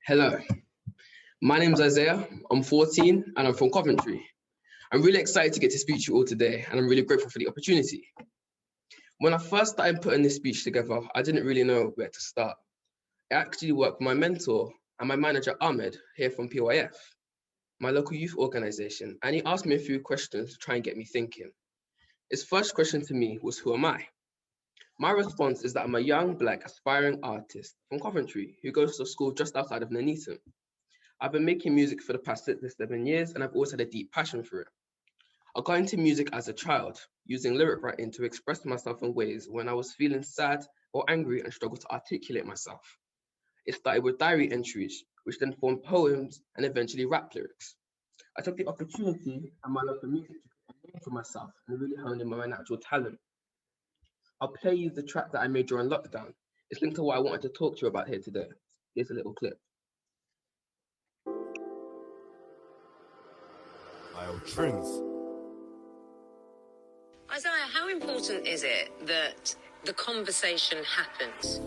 Hello, my name's Isaiah. I'm 14 and I'm from Coventry. I'm really excited to get to speak to you all today and I'm really grateful for the opportunity. When I first started putting this speech together, I didn't really know where to start. I actually worked with my mentor and my manager Ahmed here from PYF, my local youth organization, and he asked me a few questions to try and get me thinking. His first question to me was, who am I? My response is that I'm a young Black aspiring artist from Coventry who goes to school just outside of Nuneaton. I've been making music for the past 6 to 7 years and I've always had a deep passion for it. I got into music as a child, using lyric writing to express myself in ways when I was feeling sad or angry and struggled to articulate myself. It started with diary entries, which then formed poems and eventually rap lyrics. I took the opportunity and my love for music to create a name for myself and really honed in my natural talent. I'll play you the track that I made during lockdown. It's linked to what I wanted to talk to you about here today. Here's a little clip. Trends. Isaiah, how important is it that the conversation happens?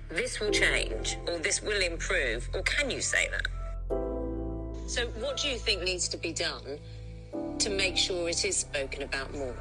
This will change, or this will improve, or can you say that? So what do you think needs to be done to make sure it is spoken about more?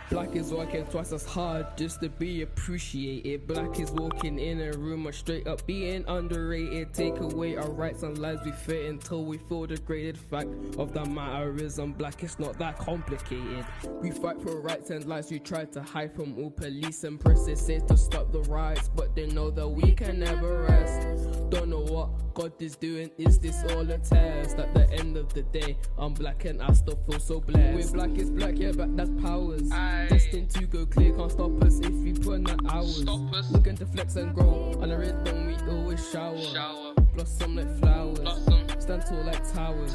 Black is working twice as hard just to be appreciated. Black is walking in a room or straight up being underrated. Take away our rights and lives we fit until we feel degraded. Fact of the matter is I'm Black, it's not that complicated. We fight for rights and lives we try to hide from all police and press. It says to stop the riots, but they know that we can never rest. Don't know what God is doing, is this all a test? At the end of the day, I'm Black and I still feel so blessed. We're Black is Black, yeah, but that's powers. Destined to go clear, can't stop us if we put in the hours. Looking to flex and grow, on the rhythm we always shower. Blossom like flowers, stand tall like towers.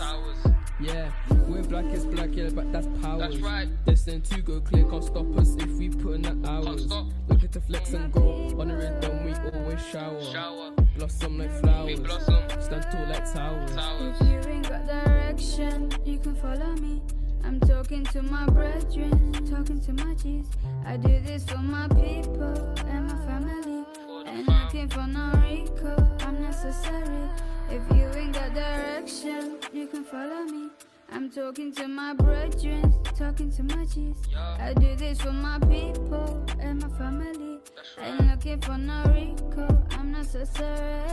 Yeah, we're Black is Black, yeah, but that's powers. Destined to go clear, can't stop us if we put in the hours. Looking to flex and grow, on the rhythm we always shower. Blossom like flowers, stand tall like towers. If you ain't got direction, you can follow me. I'm talking to my brethren, talking to my G's. I do this for my people and my family. Ain't looking for no Rico, I'm necessary. If you ain't got direction, you can follow me. I'm talking to my brethren, talking to my G's. I do this for my people and my family. Ain't looking for no Rico, I'm necessary.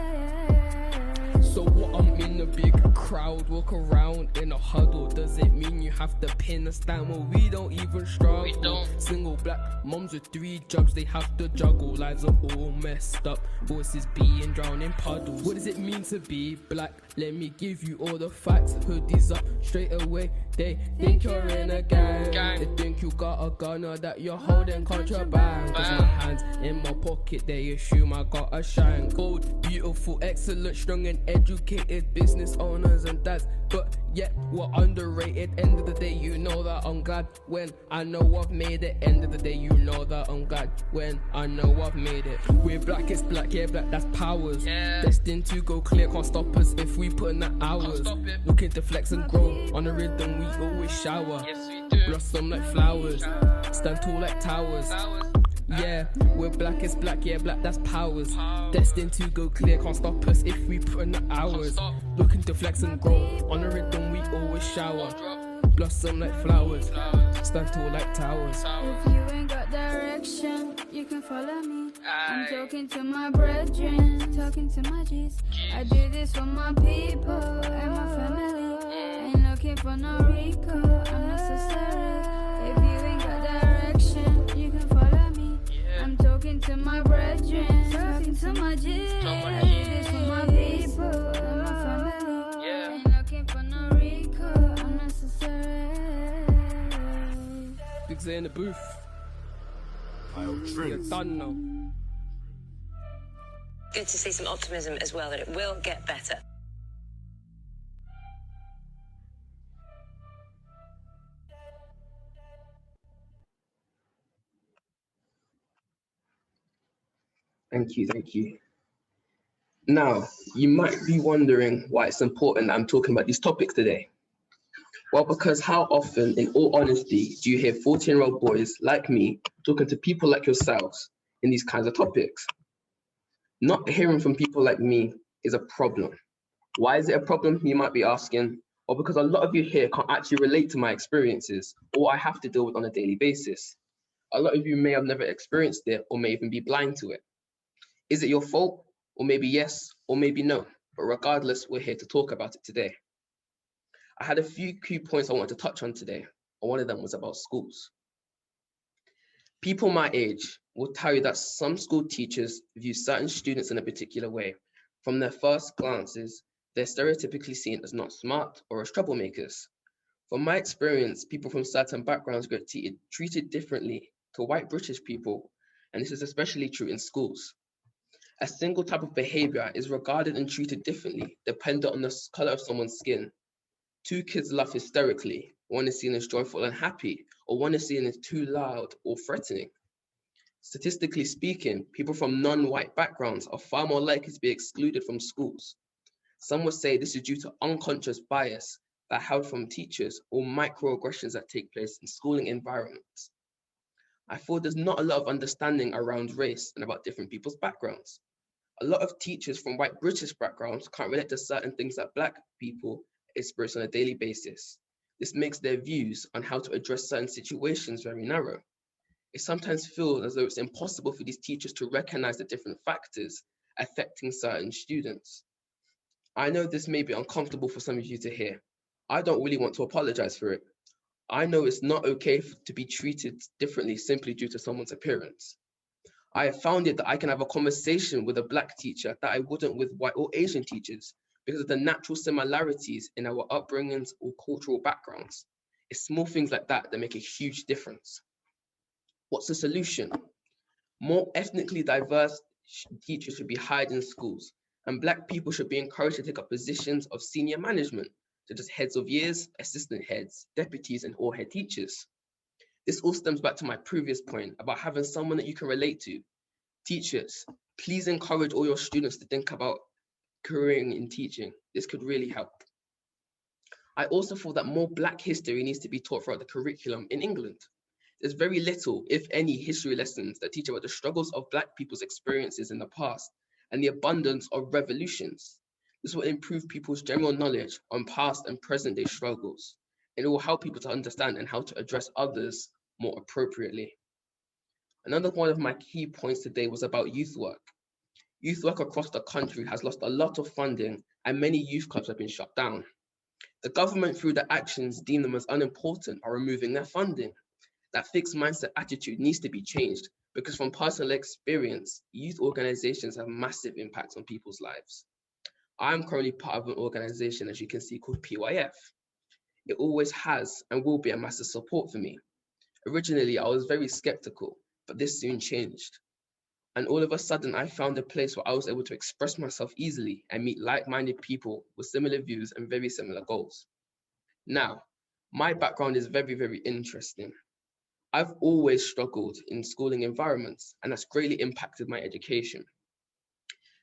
So what, I'm in a big crowd, walk around in a huddle. Does it mean you have to pin us down? Well, we don't even struggle. We don't. Single Black moms with 3 jobs, they have to juggle. Lives are all messed up, voices being drowned in puddles. What does it mean to be Black? Let me give you all the facts. Hoodies up straight away, they think you're in a gang. They think you got a gun or that you're holding contraband. Cause my hands in my pocket, they assume I got a shine. Gold, beautiful, excellent, strong and educated business owners and dads, but yet we're underrated. End of the day, you know that I'm glad when I know I've made it. End of the day, you know that I'm glad when I know I've made it. We're Black is Black, yeah, Black, that's powers. Destined to go clear, can't stop us if we put in the hours. Looking to flex and grow, on the rhythm we always shower. Blossom like flowers, stand tall like towers. Yeah, we're Black is Black, yeah, Black, that's powers. Destined to go clear, can't stop us if we put in the hours. Looking to flex and grow, on the rhythm we always shower. Blossom like flowers, stand tall like towers. If you ain't got direction, you can follow me. I'm talking to my brethren, talking to my G's. I do this for my people and my family. Ain't looking for no Rico, I'm necessary. If you ain't got direction, you can follow me. I'm talking to my brethren, talking to my G's. I do this for my people and my family. Ain't looking for no Rico, I'm necessary. Big Zay in the booth. You're Trends. done now. Good to see some optimism as well, that it will get better. Thank you. Now, you might be wondering why it's important that I'm talking about these topics today. Well, because how often, in all honesty, do you hear 14-year-old boys like me talking to people like yourselves in these kinds of topics? Not hearing from people like me is a problem. Why is it a problem, you might be asking? Or because a lot of you here can't actually relate to my experiences or I have to deal with on a daily basis. A lot of you may have never experienced it or may even be blind to it. Is it your fault? Or maybe yes, or maybe no. But regardless, we're here to talk about it today. I had a few key points I wanted to touch on today, and one of them was about schools. People my age will tell you that some school teachers view certain students in a particular way. From their first glances, they're stereotypically seen as not smart or as troublemakers. From my experience, people from certain backgrounds get treated differently to white British people, and this is especially true in schools. A single type of behavior is regarded and treated differently depending on the color of someone's skin. Two kids laugh hysterically. One is seen as joyful and happy, or one is seen as too loud or threatening. Statistically speaking, people from non-white backgrounds are far more likely to be excluded from schools. Some would say this is due to unconscious bias that held from teachers or microaggressions that take place in schooling environments. I feel there's not a lot of understanding around race and about different people's backgrounds. A lot of teachers from white British backgrounds can't relate to certain things that Black people experience on a daily basis. This makes their views on how to address certain situations very narrow. It sometimes feels as though it's impossible for these teachers to recognize the different factors affecting certain students. I know this may be uncomfortable for some of you to hear. I don't really want to apologize for it. I know it's not okay to be treated differently simply due to someone's appearance. I have found it that I can have a conversation with a Black teacher that I wouldn't with white or Asian teachers because of the natural similarities in our upbringings or cultural backgrounds. It's small things like that that make a huge difference. What's the solution? More ethnically diverse teachers should be hired in schools, and Black people should be encouraged to take up positions of senior management, such as heads of years, assistant heads, deputies, and all head teachers. This all stems back to my previous point about having someone that you can relate to. Teachers, please encourage all your students to think about careering in teaching. This could really help. I also feel that more Black history needs to be taught throughout the curriculum in England. There's very little, if any, history lessons that teach about the struggles of Black people's experiences in the past and the abundance of revolutions. This will improve people's general knowledge on past and present day struggles, and it will help people to understand and how to address others more appropriately. Another one of my key points today was about youth work. Youth work across the country has lost a lot of funding and many youth clubs have been shut down. The government, through their actions, deem them as unimportant by removing their funding. That fixed mindset attitude needs to be changed because from personal experience, youth organizations have massive impacts on people's lives. I'm currently part of an organization, as you can see, called PYF. It always has and will be a massive support for me. Originally, I was very skeptical, but this soon changed. And all of a sudden, I found a place where I was able to express myself easily and meet like-minded people with similar views and very similar goals. Now, my background is very, very interesting. I've always struggled in schooling environments, and that's greatly impacted my education.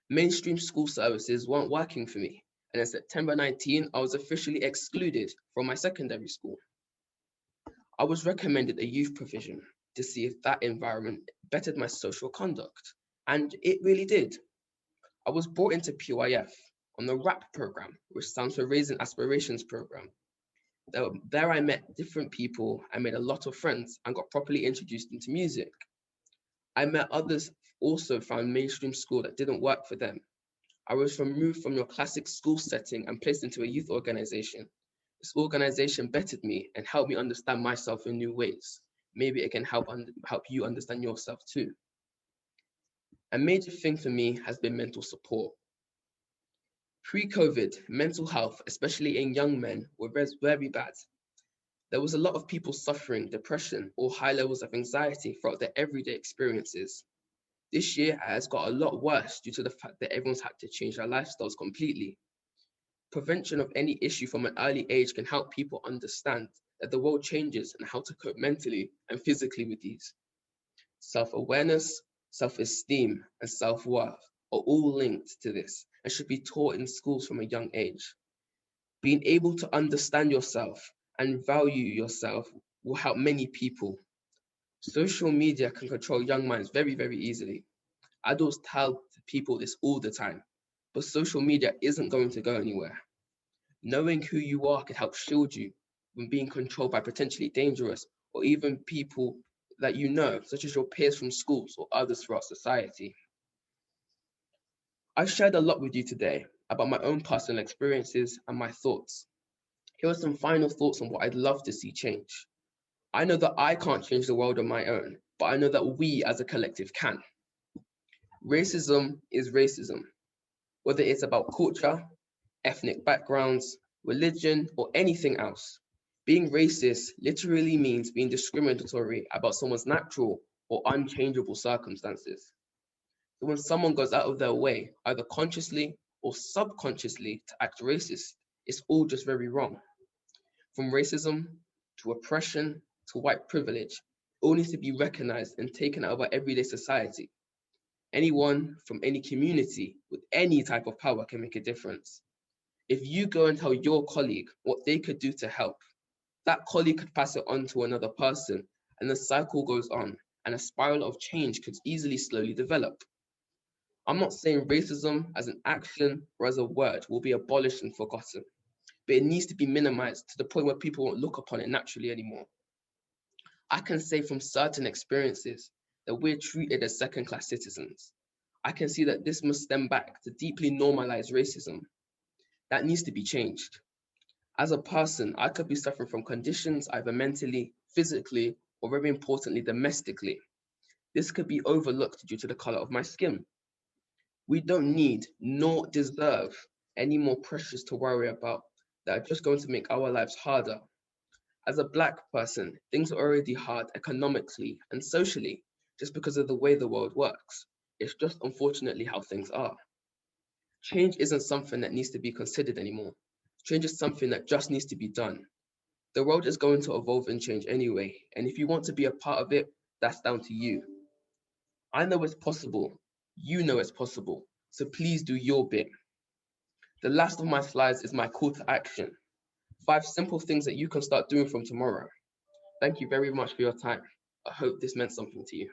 Mainstream school services weren't working for me, and on September 19, I was officially excluded from my secondary school. I was recommended a youth provision to see if that environment bettered my social conduct, and it really did. I was brought into PYF on the RAP program, which stands for Raising Aspirations program. There I met different people, I made a lot of friends and got properly introduced into music. I met others also found mainstream school that didn't work for them. I was removed from your classic school setting and placed into a youth organization. This organization bettered me and helped me understand myself in new ways. Maybe it can help you understand yourself too. A major thing for me has been mental support. Pre-COVID, mental health, especially in young men, were very bad. There was a lot of people suffering depression or high levels of anxiety throughout their everyday experiences. This year has got a lot worse due to the fact that everyone's had to change their lifestyles completely. Prevention of any issue from an early age can help people understand that the world changes and how to cope mentally and physically with these. Self-awareness, self-esteem, and self-worth are all linked to this and should be taught in schools from a young age. Being able to understand yourself and value yourself will help many people. Social media can control young minds very, very easily. Adults to people this all the time, but social media isn't going to go anywhere. Knowing who you are can help shield you from being controlled by potentially dangerous or even people that you know, such as your peers from schools or others throughout society. I shared a lot with you today about my own personal experiences and my thoughts. Here are some final thoughts on what I'd love to see change. I know that I can't change the world on my own, but I know that we as a collective can. Racism is racism, whether it's about culture, ethnic backgrounds, religion, or anything else. Being racist literally means being discriminatory about someone's natural or unchangeable circumstances. So when someone goes out of their way, either consciously or subconsciously, to act racist, it's all just very wrong. From racism to oppression to white privilege, all needs to be recognized and taken out of our everyday society. Anyone from any community with any type of power can make a difference. If you go and tell your colleague what they could do to help, that colleague could pass it on to another person, and the cycle goes on, and a spiral of change could easily slowly develop. I'm not saying racism as an action or as a word will be abolished and forgotten, but it needs to be minimized to the point where people won't look upon it naturally anymore. I can say from certain experiences that we're treated as second-class citizens. I can see that this must stem back to deeply normalize racism. That needs to be changed. As a person, I could be suffering from conditions either mentally, physically, or very importantly, domestically. This could be overlooked due to the color of my skin. We don't need nor deserve any more pressures to worry about that are just going to make our lives harder. As a Black person, things are already hard economically and socially just because of the way the world works. It's just unfortunately how things are. Change isn't something that needs to be considered anymore. Change is something that just needs to be done. The world is going to evolve and change anyway, and if you want to be a part of it, that's down to you. I know it's possible. You know it's possible. So please do your bit. The last of my slides is my call to action. 5 simple things that you can start doing from tomorrow. Thank you very much for your time. I hope this meant something to you.